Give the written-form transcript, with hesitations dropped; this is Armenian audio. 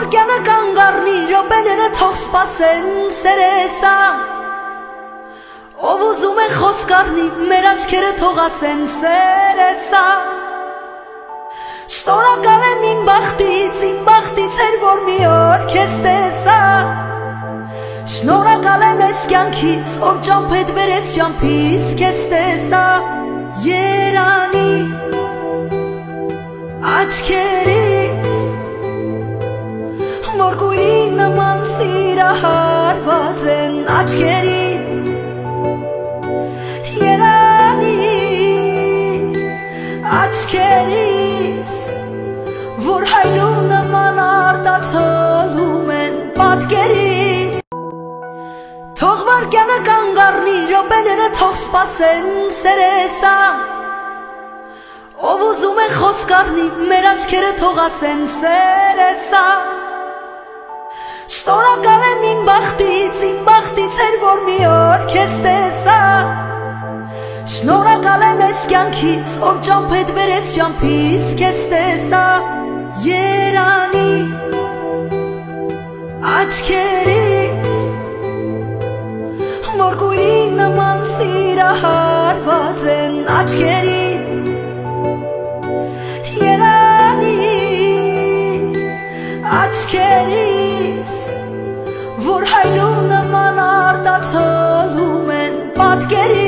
վարկյանը կանգառնի, րոպեները թող սպասեն սերեսա, ով ուզում է խոսք առնի, մեր աչքերը թող ասեն սերեսա, շնորհակալ եմ իմ բախտից էր, որ մի օր քեզ տեսա, շնորհակալ եմ ես կյանքից, որ ջամփ հետ բերեց ջամփիս քեզ տեսա, երանի աչքերիս, որ գույրի նման սիրահարված են աչքերի, երանի աչքերիս, որ հայլու նման արտացոլում են պատկերի, թող վարկյանը կանգառնի, րոպեները թող սպասեն սերեսա, ով ուզում է խոսք առնի, մեր աչքերը թող ասեն սերեսա, շնորհակալ եմ իմ բախտից էր, որ մի օր քեզ տեսա, շնորհակալ եմ ես կյանքից, որ ջամփ հետ բերեց ջամփիս քեզ տեսա, երանի աչքերիս, որ գույրի նման սիրահարված են աչքերի, երանի աչքերիս, որ հայլու նման արտացոլում են պատկերի,